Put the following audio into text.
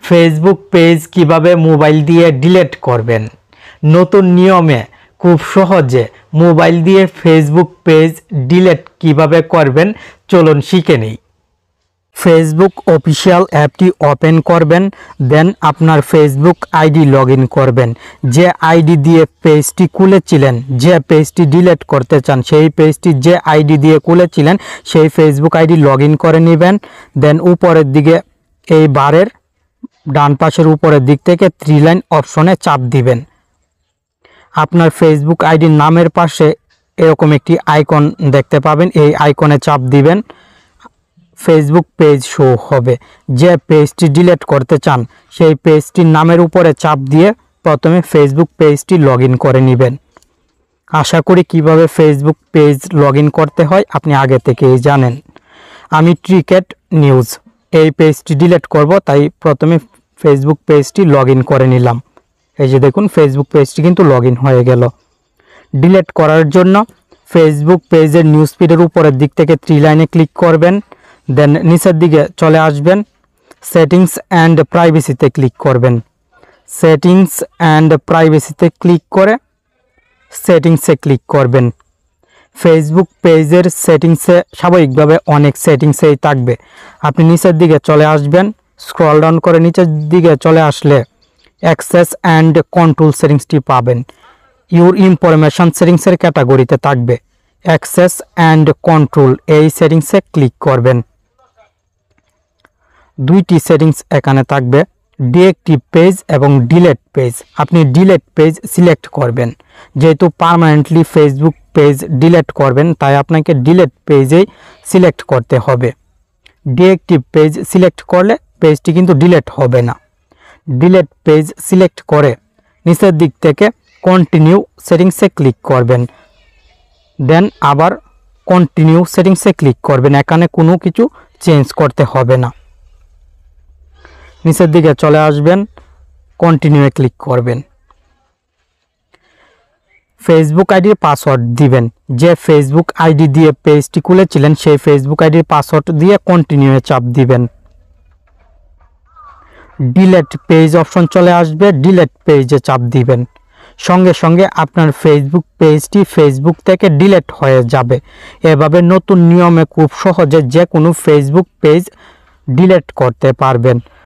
Facebook page কিভাবে mobile দিয়ে delete করবেন। নতুন নিয়মে খুব সহজে মোবাইল দিয়ে ফেসবুক পেজ ডিলিট কিভাবে করবেন চলুন শিখে নেই। ফেসবুক অফিসিয়াল অ্যাপটি ওপেন করবেন, দেন আপনার ফেসবুক আইডি লগ ইন করবেন। যে আইডি দিয়ে পেজটি খুলেছিলেন, যে পেজটি ডিলিট করতে চান সেই পেজটি যে আইডি দিয়ে খুলেছিলেন সেই ফেসবুক আইডি লগ ইন করে নেবেন। দেন উপরের দিকে এই বারের ডান পাশের উপরের দিক থেকে 3 লাইন অপশনে চাপ দিবেন। আপনার ফেসবুক আইডির নামের পাশে এরকম একটি আইকন দেখতে পাবেন, এই আইকনে চাপ দিবেন। ফেসবুক পেজ শো হবে। যে পেজটি ডিলিট করতে চান সেই পেজটির নামের উপরে চাপ দিয়ে প্রথমে ফেসবুক পেজটি লগ ইন করে নেবেন। আশা করি কিভাবে ফেসবুক পেজ লগ ইন করতে হয় আপনি আগে থেকেই জানেন। আমি ক্রিকেট নিউজ এই পেজটি ডিলিট করব, তাই প্রথমে ফেসবুক পেজটি লগ ইন করে নিলাম। এই যে দেখুন ফেসবুক পেজটি কিন্তু লগ ইন হয়ে গেল। ডিলিট করার জন্য ফেসবুক পেজের নিউজ ফিডের উপরের দিক থেকে 3 লাইনে ক্লিক করবেন, দেন নিচের দিকে চলে আসবেন, সেটিংস অ্যান্ড প্রাইভেসিতে ক্লিক করবেন। সেটিংস অ্যান্ড প্রাইভেসিতে ক্লিক করে সেটিংসে ক্লিক করবেন। ফেসবুক পেজের সেটিংসে স্বাভাবিকভাবে অনেক সেটিংসেই থাকবে। আপনি নিচের দিকে চলে আসবেন, স্ক্রল ডাউন করে নিচের দিকে চলে আসলে অ্যাক্সেস অ্যান্ড কন্ট্রোল সেটিংসটি পাবেন। ইউর ইনফরমেশন সেটিংসের ক্যাটাগরিতে থাকবে অ্যাক্সেস অ্যান্ড কন্ট্রোল, এই সেটিংসে ক্লিক করবেন। দুইটি সেটিংস এখানে থাকবে, ডিএক্টিভ পেজ এবং ডিলিট পেজ। আপনি ডিলিট পেজ সিলেক্ট করবেন। যেহেতু পার্মানেন্টলি ফেসবুক পেজ ডিলিট করবেন তাই আপনাকে ডিলিট পেজেই সিলেক্ট করতে হবে। ডিএক্টিভ পেজ সিলেক্ট করলে পেজটি কিন্তু ডিলিট হবে না। ডিলিট পেজ সিলেক্ট করে নিচের দিক থেকে কন্টিনিউ সেটিংসে ক্লিক করবেন, দেন আবার কন্টিনিউ সেটিংসে ক্লিক করবেন। এখানে কোনো কিছু চেঞ্জ করতে হবে না। নিচের দিকে চলে আসবেন, কন্টিনিউয়ে ক্লিক করবেন। ফেসবুক আইডির পাসওয়ার্ড দিবেন। যে ফেসবুক আইডি দিয়ে পেজটি খুলেছিলেন সেই ফেসবুক আইডির পাসওয়ার্ড দিয়ে কন্টিনিউয়ে চাপ দিবেন। ডিলিট পেজ অপশন চলে আসবে, ডিলিট পেজে চাপ দিবেন। সঙ্গে সঙ্গে আপনার ফেসবুক পেজটি ফেসবুক থেকে ডিলিট হয়ে যাবে। এভাবে নতুন নিয়মে খুব সহজে যে কোনো ফেসবুক পেজ ডিলিট করতে পারবেন।